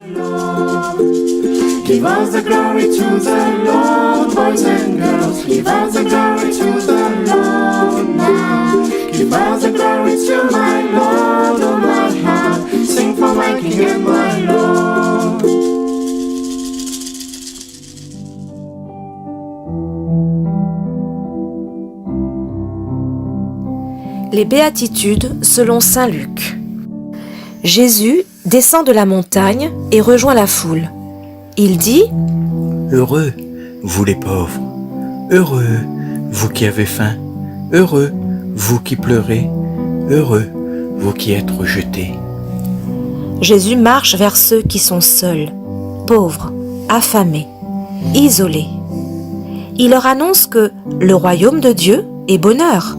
Give us the glory to the Lord, boys and girls. Give us the glory to the Lord now. Give us the glory to my Lord, oh my heart. Sing for my King and my Lord. Les béatitudes selon saint Luc. Jésus descend de la montagne et rejoint la foule. Il dit : Heureux, vous les pauvres, heureux, vous qui avez faim, heureux, vous qui pleurez, heureux, vous qui êtes rejetés. Jésus marche vers ceux qui sont seuls, pauvres, affamés, isolés. Il leur annonce que le royaume de Dieu est bonheur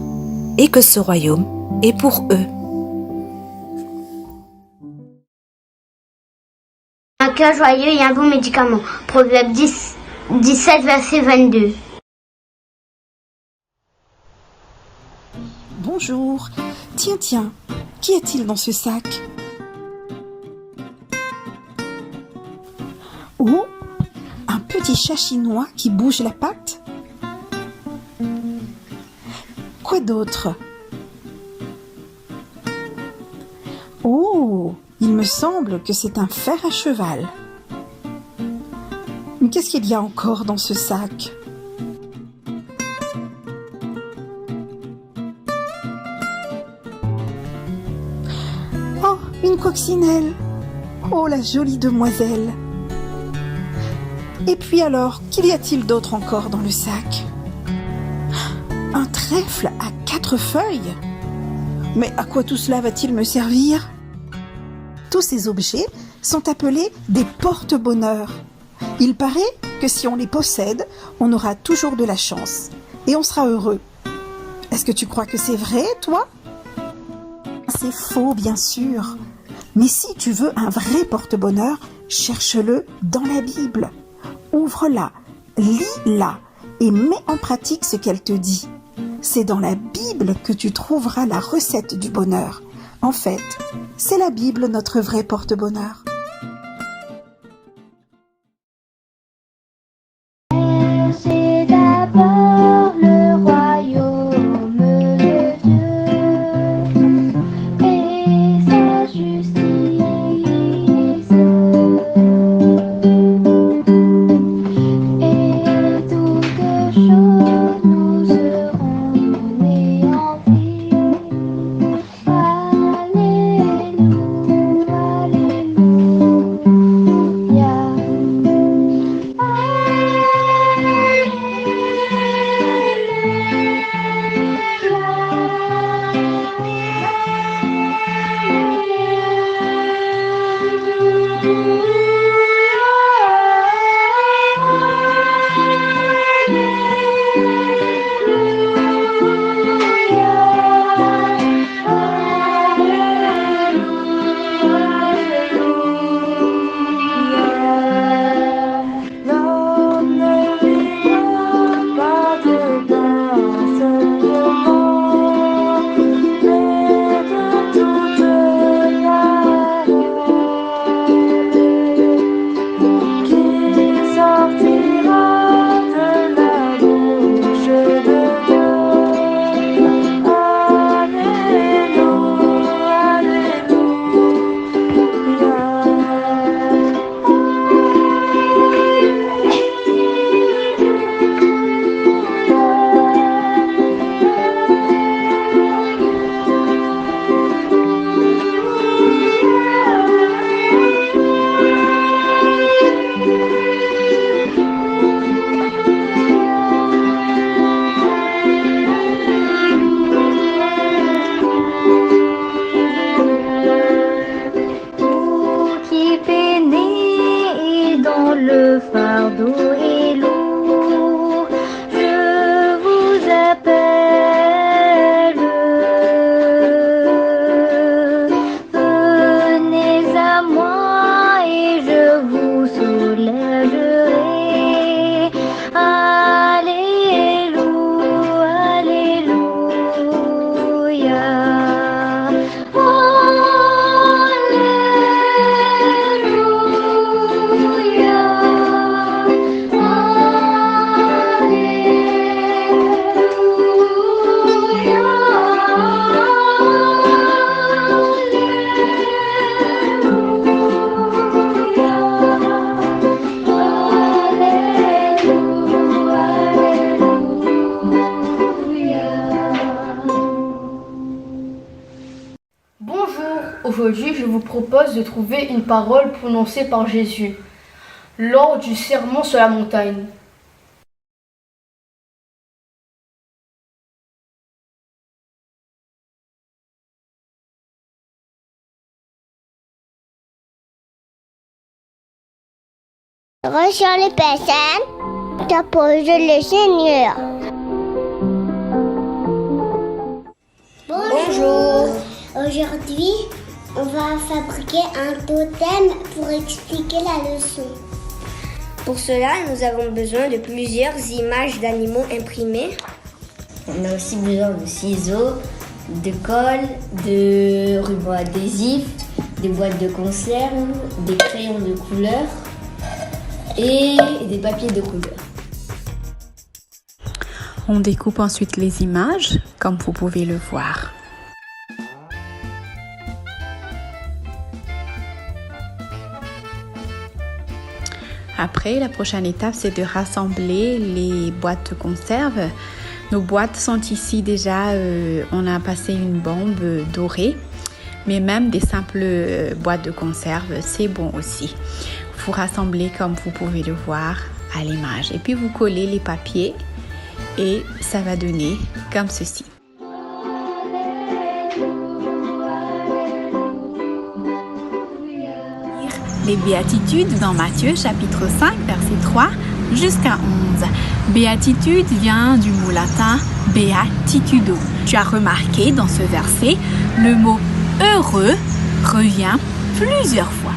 et que ce royaume est pour eux. Un cœur joyeux et un bon médicament. Proverbe 17, verset 22. Bonjour. Tiens, qu'y a-t-il dans ce sac ? Oh, un petit chat chinois qui bouge la patte ? Quoi d'autre ? Oh, il me semble que c'est un fer à cheval. Mais qu'est-ce qu'il y a encore dans ce sac ? Oh, une coccinelle. Oh, la jolie demoiselle. Et puis alors, qu'y a-t-il d'autre encore dans le sac ? Un trèfle à 4 feuilles ? Mais à quoi tout cela va-t-il me servir ? Tous ces objets sont appelés des porte-bonheur. Il paraît que si on les possède, on aura toujours de la chance et on sera heureux. Est-ce que tu crois que c'est vrai, toi ? C'est faux, bien sûr. Mais si tu veux un vrai porte-bonheur, cherche-le dans la Bible. Ouvre-la, lis-la et mets en pratique ce qu'elle te dit. C'est dans la Bible que tu trouveras la recette du bonheur. En fait, c'est la Bible notre vrai porte-bonheur. C'est d'abord le royaume de Dieu et sa justice. Et toutes choses nous seront données en vie. Alléluia, alléluia. Aujourd'hui, je vous propose de trouver une parole prononcée par Jésus lors du sermon sur la montagne. Reçois les personnes, t'appose le Seigneur. Bonjour. Aujourd'hui, on va fabriquer un totem pour expliquer la leçon. Pour cela, nous avons besoin de plusieurs images d'animaux imprimées. On a aussi besoin de ciseaux, de colle, de rubans adhésifs, des boîtes de conserve, des crayons de couleur et des papiers de couleur. On découpe ensuite les images, comme vous pouvez le voir. Après, la prochaine étape, c'est de rassembler les boîtes de conserve. Nos boîtes sont ici déjà, on a passé une bombe dorée, mais même des simples boîtes de conserve, c'est bon aussi. Vous rassemblez comme vous pouvez le voir à l'image. Et puis vous collez les papiers et ça va donner comme ceci. Les béatitudes dans Matthieu chapitre 5 verset 3 jusqu'à 11. Béatitude vient du mot latin beatitudo. Tu as remarqué dans ce verset, le mot heureux revient plusieurs fois.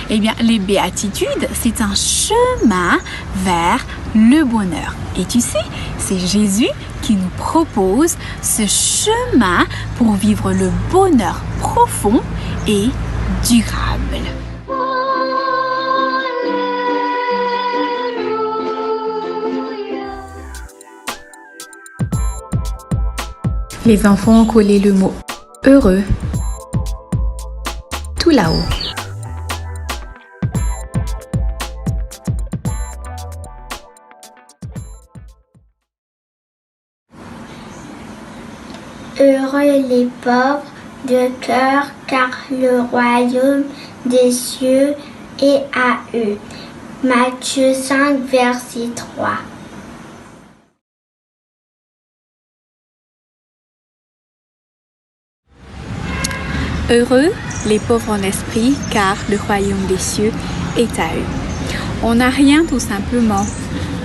Eh bien, les béatitudes, c'est un chemin vers le bonheur. Et tu sais, c'est Jésus qui nous propose ce chemin pour vivre le bonheur profond et durable. Les enfants ont collé le mot heureux tout là-haut. Heureux les pauvres de cœur, car le royaume des cieux est à eux. Matthieu 5, verset 3. Heureux les pauvres en esprit, car le royaume des cieux est à eux. On n'a rien tout simplement.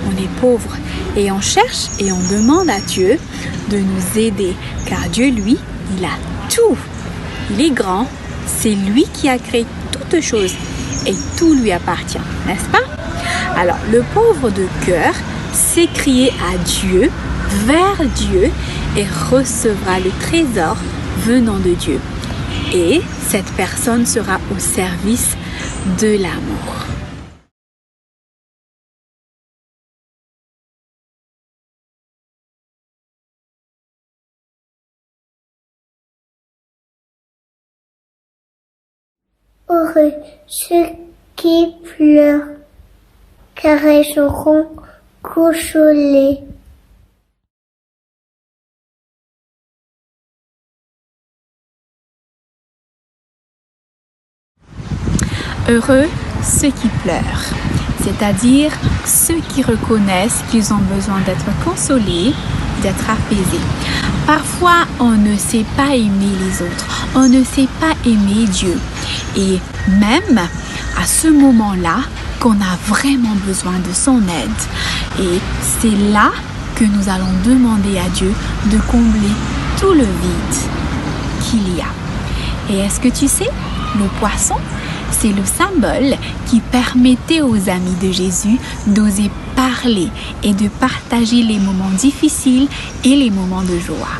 On est pauvre et on cherche et on demande à Dieu de nous aider, car Dieu, lui, il a tout. Il est grand, c'est lui qui a créé toutes choses et tout lui appartient, n'est-ce pas? Alors, le pauvre de cœur sait crier à Dieu, vers Dieu, et recevra le trésor venant de Dieu. Et cette personne sera au service de l'amour. Heureux ceux qui pleurent, car ils seront consolés. Heureux ceux qui pleurent, c'est-à-dire ceux qui reconnaissent qu'ils ont besoin d'être consolés, d'être apaisés. Parfois, on ne sait pas aimer les autres, on ne sait pas aimer Dieu. Et même à ce moment-là, qu'on a vraiment besoin de son aide. Et c'est là que nous allons demander à Dieu de combler tout le vide qu'il y a. Et est-ce que tu sais, le poisson, c'est le symbole qui permettait aux amis de Jésus d'oser parler et de partager les moments difficiles et les moments de joie.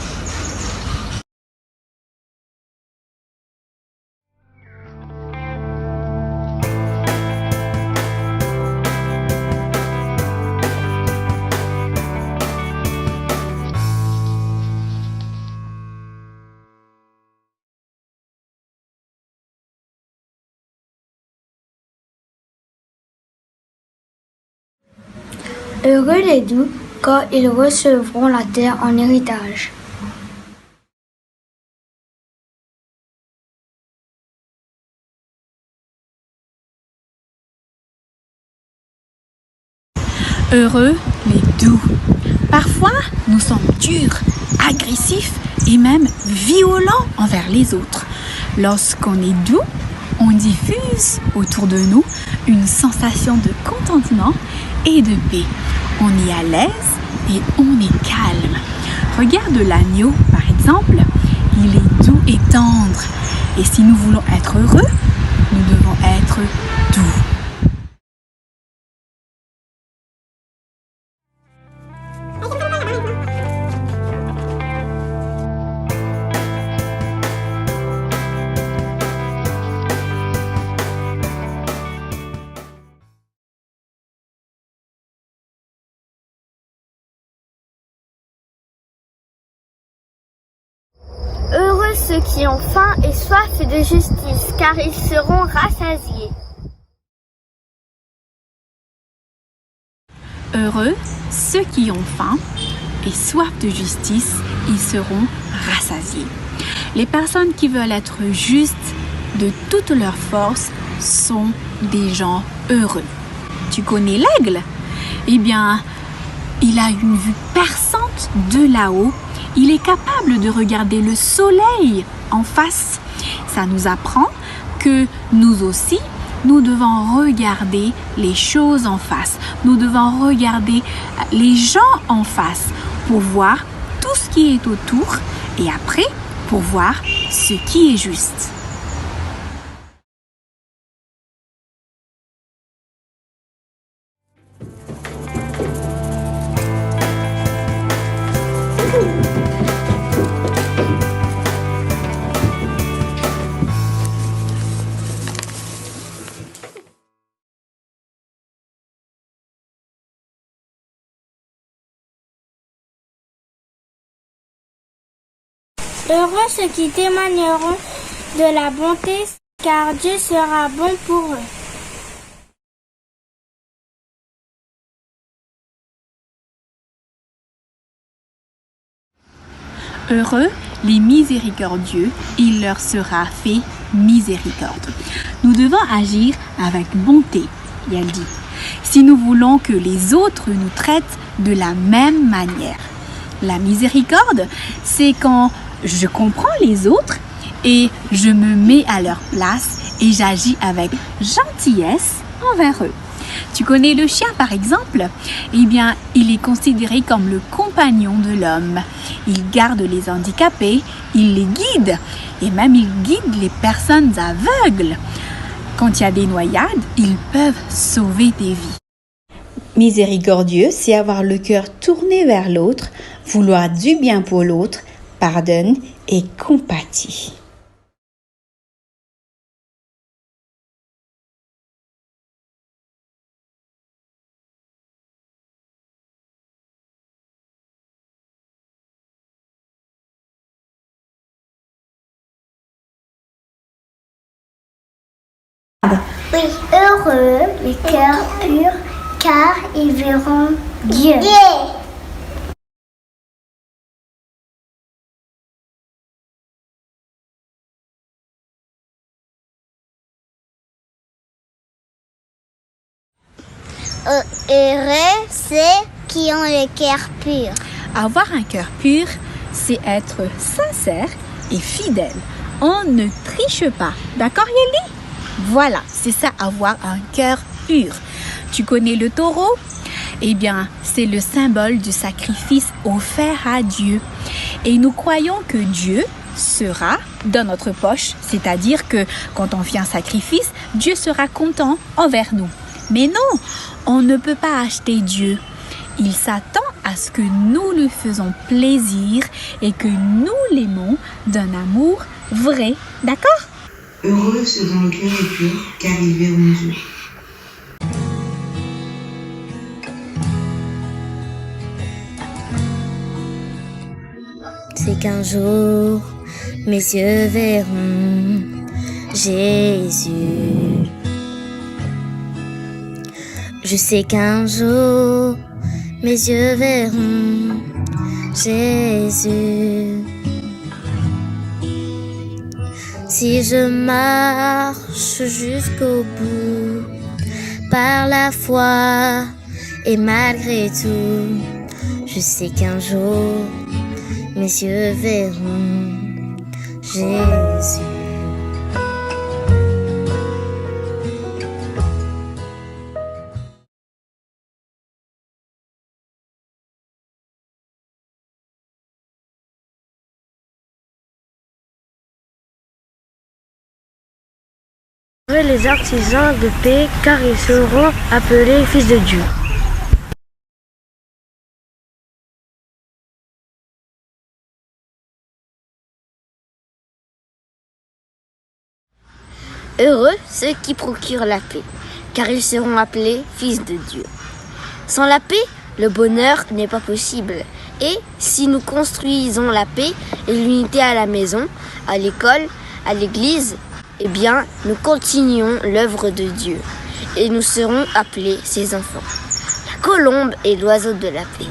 Heureux les doux, car ils recevront la terre en héritage. Heureux les doux. Parfois, nous sommes durs, agressifs et même violents envers les autres. Lorsqu'on est doux, on diffuse autour de nous une sensation de contentement et de paix. On est à l'aise et on est calme. Regarde l'agneau, par exemple, il est doux et tendre. Et si nous voulons être heureux, nous devons être doux. Heureux ceux qui ont faim et soif de justice, car ils seront rassasiés. Heureux ceux qui ont faim et soif de justice, ils seront rassasiés. Les personnes qui veulent être justes de toute leur force sont des gens heureux. Tu connais l'aigle? Eh bien, il a une vue perçante de là-haut. Il est capable de regarder le soleil en face. Ça nous apprend que nous aussi, nous devons regarder les choses en face. Nous devons regarder les gens en face pour voir tout ce qui est autour et après pour voir ce qui est juste. Heureux ceux qui témoigneront de la bonté, car Dieu sera bon pour eux. Heureux les miséricordieux, il leur sera fait miséricorde. Nous devons agir avec bonté, il a dit, si nous voulons que les autres nous traitent de la même manière. La miséricorde, c'est quand je comprends les autres et je me mets à leur place et j'agis avec gentillesse envers eux. Tu connais le chien par exemple? Eh bien, il est considéré comme le compagnon de l'homme. Il garde les handicapés, il les guide et même il guide les personnes aveugles. Quand il y a des noyades, ils peuvent sauver des vies. Miséricordieux, c'est avoir le cœur tourné vers l'autre, vouloir du bien pour l'autre, pardonne et compatit. Oui, heureux les cœurs purs, car ils verront Dieu. Heureux ceux qui ont le cœur pur. Avoir un cœur pur, c'est être sincère et fidèle. On ne triche pas. D'accord, Yeli? Voilà, c'est ça, avoir un cœur pur. Tu connais le taureau? Eh bien, c'est le symbole du sacrifice offert à Dieu. Et nous croyons que Dieu sera dans notre poche, c'est-à-dire que quand on fait un sacrifice, Dieu sera content envers nous. Mais non, on ne peut pas acheter Dieu. Il s'attend à ce que nous lui faisons plaisir et que nous l'aimons d'un amour vrai. D'accord? Heureux ceux dont le cœur est pur, car ils verront Dieu. C'est qu'un jour, mes yeux verront Jésus. Je sais qu'un jour, mes yeux verront Jésus. Si je marche jusqu'au bout, par la foi Et malgré tout, je sais qu'un jour, mes yeux verront Jésus. Les artisans de paix, car ils seront appelés fils de Dieu. Heureux ceux qui procurent la paix, car ils seront appelés fils de Dieu. Sans la paix, le bonheur n'est pas possible. Et si nous construisons la paix et l'unité à la maison, à l'école, à l'église, eh bien, nous continuons l'œuvre de Dieu et nous serons appelés ses enfants. La colombe est l'oiseau de la paix.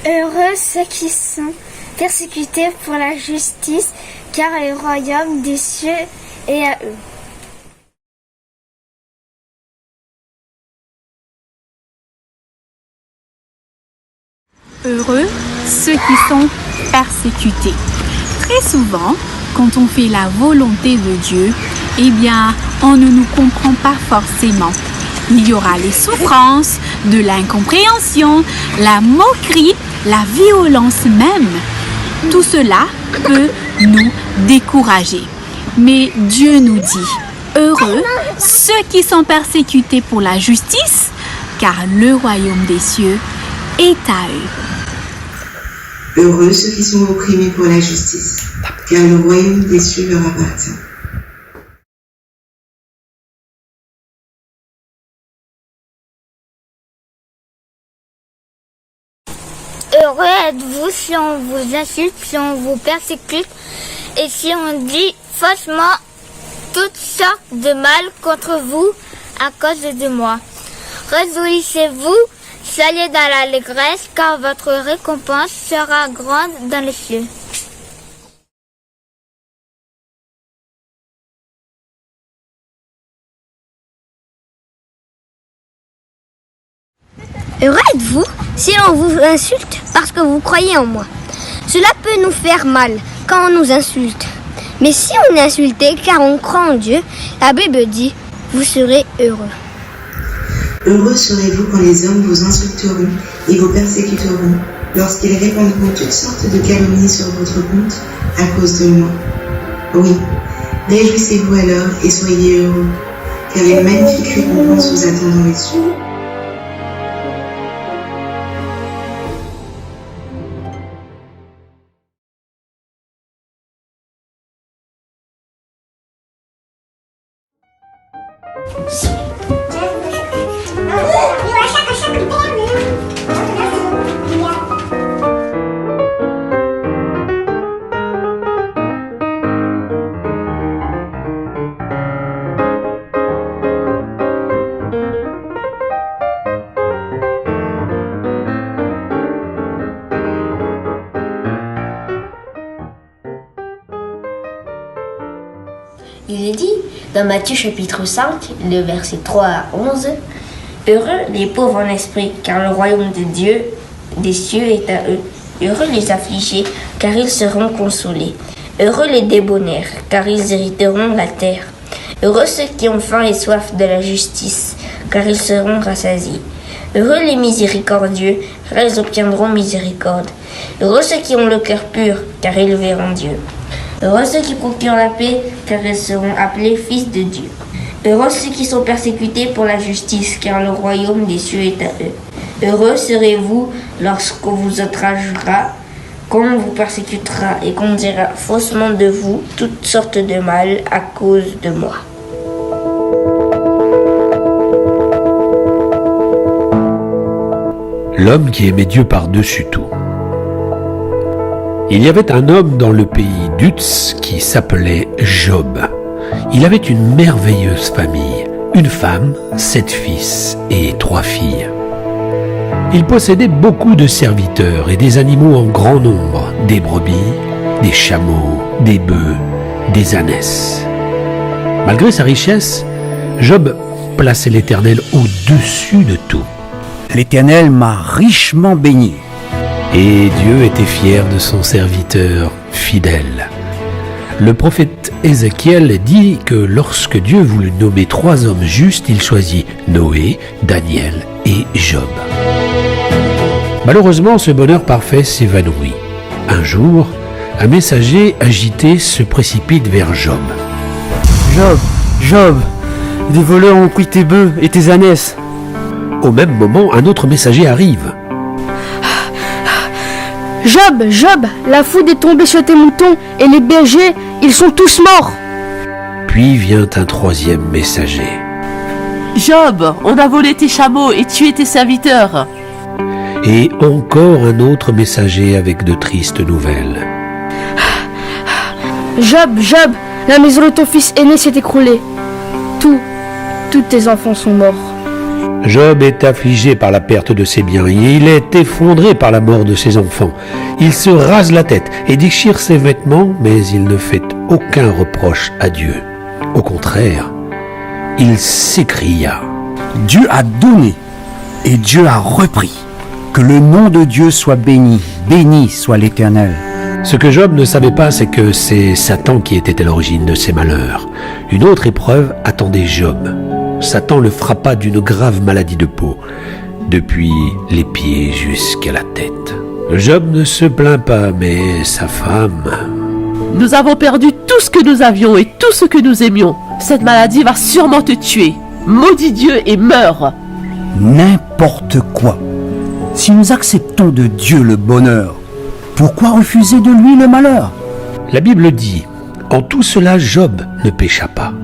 Heureux ceux qui sont persécutés pour la justice, car le royaume des cieux est à eux. Heureux ceux qui sont persécutés. Très souvent, quand on fait la volonté de Dieu, eh bien, on ne nous comprend pas forcément. Il y aura les souffrances, de l'incompréhension, la moquerie, la violence même. Tout cela peut nous décourager. Mais Dieu nous dit, heureux ceux qui sont persécutés pour la justice, car le royaume des cieux est à eux. Heureux ceux qui sont opprimés pour la justice, car le royaume des cieux leur appartient. Heureux êtes-vous si on vous insulte, si on vous persécute et si on dit faussement toutes sortes de mal contre vous à cause de moi. Réjouissez-vous, soyez dans l'allégresse, car votre récompense sera grande dans les cieux. Heureux êtes-vous si on vous insulte parce que vous croyez en moi. Cela peut nous faire mal quand on nous insulte. Mais si on est insulté car on croit en Dieu, la Bible dit, vous serez heureux. Heureux serez-vous quand les hommes vous insulteront et vous persécuteront, lorsqu'ils répandront toutes sortes de calomnies sur votre compte à cause de moi. Oui, réjouissez-vous alors et soyez heureux, car une magnifique récompense vous attend dans les cieux. Il est dit dans Matthieu chapitre 5, le verset 3 à 11, « Heureux les pauvres en esprit, car le royaume de Dieu, des cieux, est à eux. Heureux les affligés, car ils seront consolés. Heureux les débonnaires, car ils hériteront la terre. Heureux ceux qui ont faim et soif de la justice, car ils seront rassasiés. Heureux les miséricordieux, car ils obtiendront miséricorde. Heureux ceux qui ont le cœur pur, car ils verront Dieu. Heureux ceux qui procurent la paix, car ils seront appelés fils de Dieu. Heureux ceux qui sont persécutés pour la justice, car le royaume des cieux est à eux. Heureux serez-vous lorsqu'on vous outragera, qu'on vous persécutera et qu'on dira faussement de vous toutes sortes de mal à cause de moi. l'homme qui aimait Dieu par-dessus tout. Il y avait un homme dans le pays d'Uz qui s'appelait Job. Il avait une merveilleuse famille, une femme, 7 fils et 3 filles. Il possédait beaucoup de serviteurs et des animaux en grand nombre, des brebis, des chameaux, des bœufs, des ânesses. Malgré sa richesse, Job plaçait l'Éternel au-dessus de tout. L'Éternel m'a richement béni. Et Dieu était fier de son serviteur fidèle. Le prophète Ézéchiel dit que lorsque Dieu voulut nommer 3 hommes justes, il choisit Noé, Daniel et Job. Malheureusement, ce bonheur parfait s'évanouit. Un jour, un messager agité se précipite vers Job. Job, des voleurs ont pris tes bœufs et tes ânesses. Au même moment, un autre messager arrive. Job, la foudre est tombée sur tes moutons et les bergers, ils sont tous morts. Puis vient un 3e messager. Job, on a volé tes chameaux et tué tes serviteurs. Et encore un autre messager avec de tristes nouvelles. Job, la maison de ton fils aîné s'est écroulée. Tous tes enfants sont morts. Job est affligé par la perte de ses biens et il est effondré par la mort de ses enfants. Il se rase la tête et déchire ses vêtements, mais il ne fait aucun reproche à Dieu. Au contraire, il s'écria. Dieu a donné et Dieu a repris. Que le nom de Dieu soit béni, béni soit l'Éternel. Ce que Job ne savait pas, c'est que c'est Satan qui était à l'origine de ses malheurs. Une autre épreuve attendait Job. Satan le frappa d'une grave maladie de peau, depuis les pieds jusqu'à la tête. Job ne se plaint pas, mais sa femme... Nous avons perdu tout ce que nous avions et tout ce que nous aimions. Cette maladie va sûrement te tuer. Maudis Dieu et meurs. N'importe quoi. Si nous acceptons de Dieu le bonheur, pourquoi refuser de lui le malheur? La Bible dit, en tout cela Job ne pécha pas.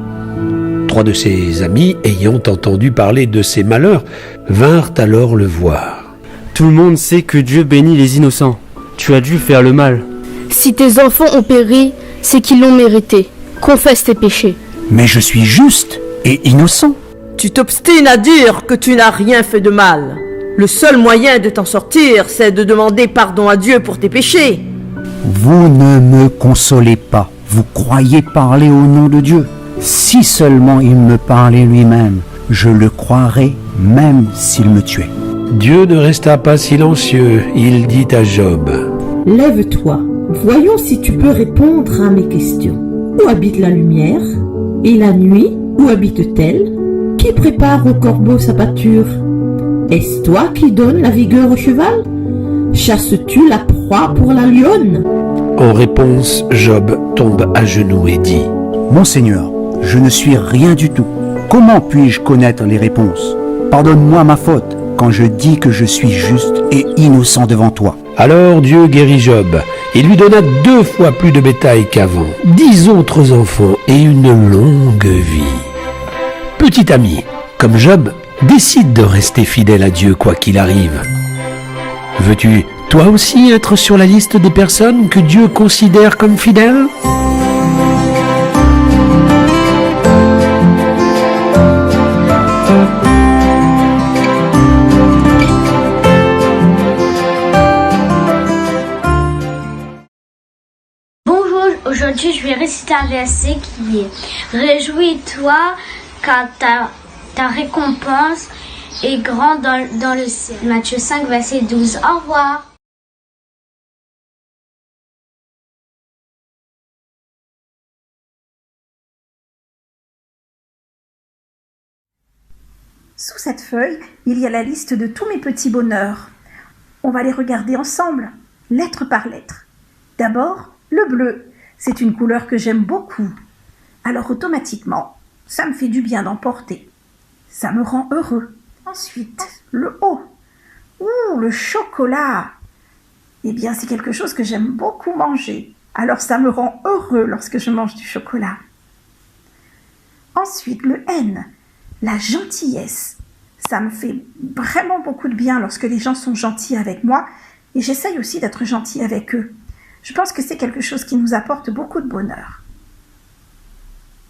3 de ses amis, ayant entendu parler de ses malheurs, vinrent alors le voir. Tout le monde sait que Dieu bénit les innocents. Tu as dû faire le mal. Si tes enfants ont péri, c'est qu'ils l'ont mérité. Confesse tes péchés. Mais je suis juste et innocent. Tu t'obstines à dire que tu n'as rien fait de mal. Le seul moyen de t'en sortir, c'est de demander pardon à Dieu pour tes péchés. Vous ne me consolez pas. Vous croyez parler au nom de Dieu. Si seulement il me parlait lui-même, je le croirais même s'il me tuait. Dieu ne resta pas silencieux. Il dit à Job, « Lève-toi, voyons si tu peux répondre à mes questions. Où habite la lumière? Et la nuit, où habite-t-elle? Qui prépare au corbeau sa pâture? Est-ce toi qui donnes la vigueur au cheval? Chasses-tu la proie pour la lionne? » En réponse, Job tombe à genoux et dit, « Mon Seigneur, je ne suis rien du tout. Comment puis-je connaître les réponses? Pardonne-moi ma faute quand je dis que je suis juste et innocent devant toi. » Alors Dieu guérit Job et lui donna 2 fois plus de bétail qu'avant, 10 autres enfants et une longue vie. Petit ami, comme Job, décide de rester fidèle à Dieu quoi qu'il arrive. Veux-tu toi aussi être sur la liste des personnes que Dieu considère comme fidèles? Aujourd'hui, je vais réciter un verset qui est « Réjouis-toi car ta récompense est grande dans le ciel. » Matthieu 5, verset 12. Au revoir. Sous cette feuille, il y a la liste de tous mes petits bonheurs. On va les regarder ensemble, lettre par lettre. D'abord, le bleu. C'est une couleur que j'aime beaucoup. Alors automatiquement, ça me fait du bien d'en porter. Ça me rend heureux. Ensuite, le haut. Ouh, le chocolat. Eh bien, c'est quelque chose que j'aime beaucoup manger. Alors ça me rend heureux lorsque je mange du chocolat. Ensuite, le N. La gentillesse. Ça me fait vraiment beaucoup de bien lorsque les gens sont gentils avec moi et j'essaye aussi d'être gentille avec eux. Je pense que c'est quelque chose qui nous apporte beaucoup de bonheur.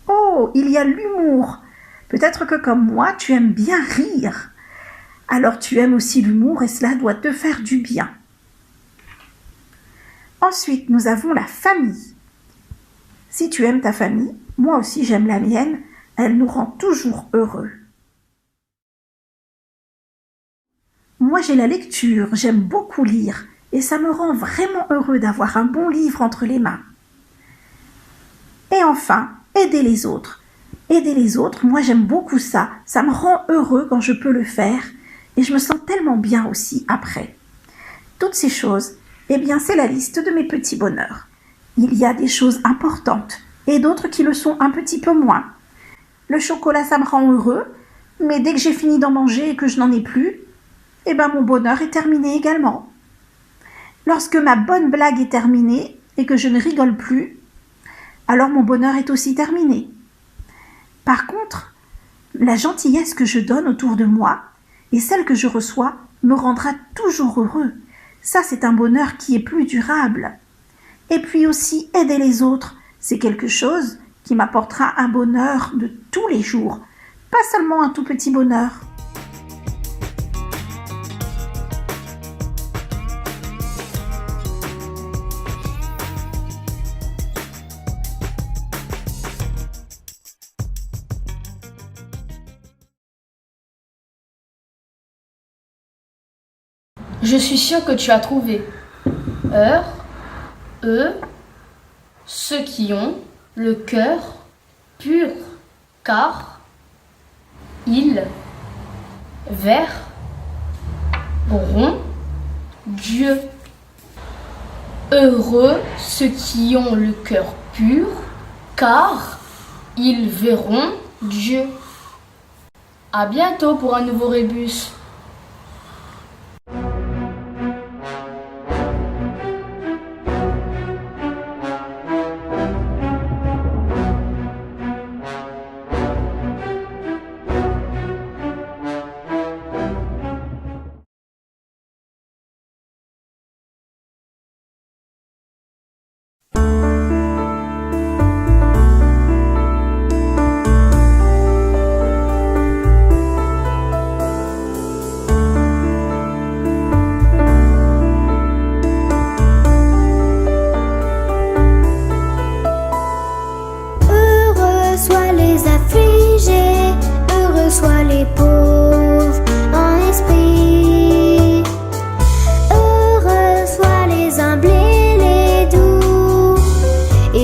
Oh, il y a l'humour. Peut-être que comme moi, tu aimes bien rire. Alors tu aimes aussi l'humour et cela doit te faire du bien. Ensuite, nous avons la famille. Si tu aimes ta famille, moi aussi j'aime la mienne, elle nous rend toujours heureux. Moi j'ai la lecture, j'aime beaucoup lire et ça me rend vraiment heureux d'avoir un bon livre entre les mains. Et enfin, aider les autres. Aider les autres, moi j'aime beaucoup ça, ça me rend heureux quand je peux le faire et je me sens tellement bien aussi après. Toutes ces choses, eh bien c'est la liste de mes petits bonheurs. Il y a des choses importantes et d'autres qui le sont un petit peu moins. Le chocolat ça me rend heureux, mais dès que j'ai fini d'en manger et que je n'en ai plus, eh ben mon bonheur est terminé également. Lorsque ma bonne blague est terminée et que je ne rigole plus, alors mon bonheur est aussi terminé. Par contre, la gentillesse que je donne autour de moi et celle que je reçois me rendra toujours heureux. Ça, c'est un bonheur qui est plus durable. Et puis aussi, aider les autres, c'est quelque chose qui m'apportera un bonheur de tous les jours, pas seulement un tout petit bonheur. Je suis sûr que tu as trouvé. Ceux qui ont le cœur pur, car ils verront Dieu. Heureux ceux qui ont le cœur pur, car ils verront Dieu. À bientôt pour un nouveau rébus.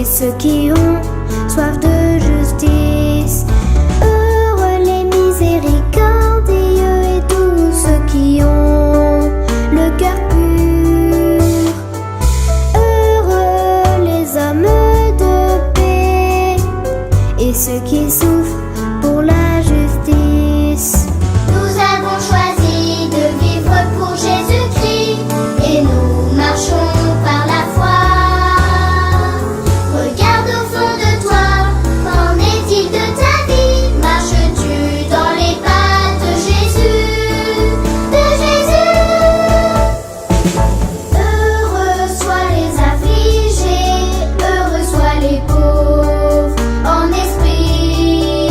Ceux qui ont soif de justice, heureux les miséricordieux et tous ceux qui ont le cœur pur, heureux les hommes de paix et ceux qui souffrent pour la justice. Nous avons choisi de vivre pour Jésus-Christ et nous marchons par la foi. Regarde au fond de toi, qu'en est-il de ta vie? Marches-tu dans les pas de Jésus, de Jésus? Heureux soient les affligés, heureux soient les pauvres en esprit.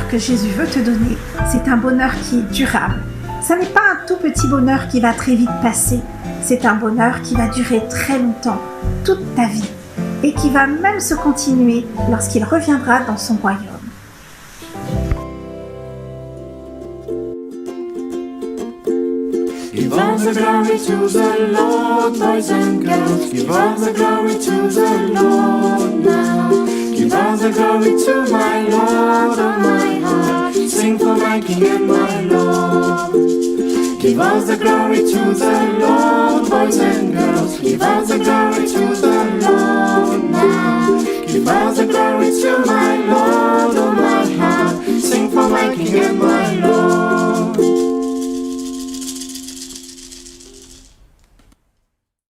bonheur que Jésus veut te donner, c'est un bonheur qui est durable. Ça n'est pas un tout petit bonheur qui va très vite passer. C'est un bonheur qui va durer très longtemps, toute ta vie, et qui va même se continuer lorsqu'il reviendra dans son royaume. Give all the glory to the Lord, boys and girls. Give all the glory to the Lord now. Give all the glory to my Lord, oh my heart. Sing for my King and my Lord. Give all the glory to the Lord, boys and girls. Give all the glory to the Lord now. Give all the glory to my Lord, oh my heart. Sing for my King and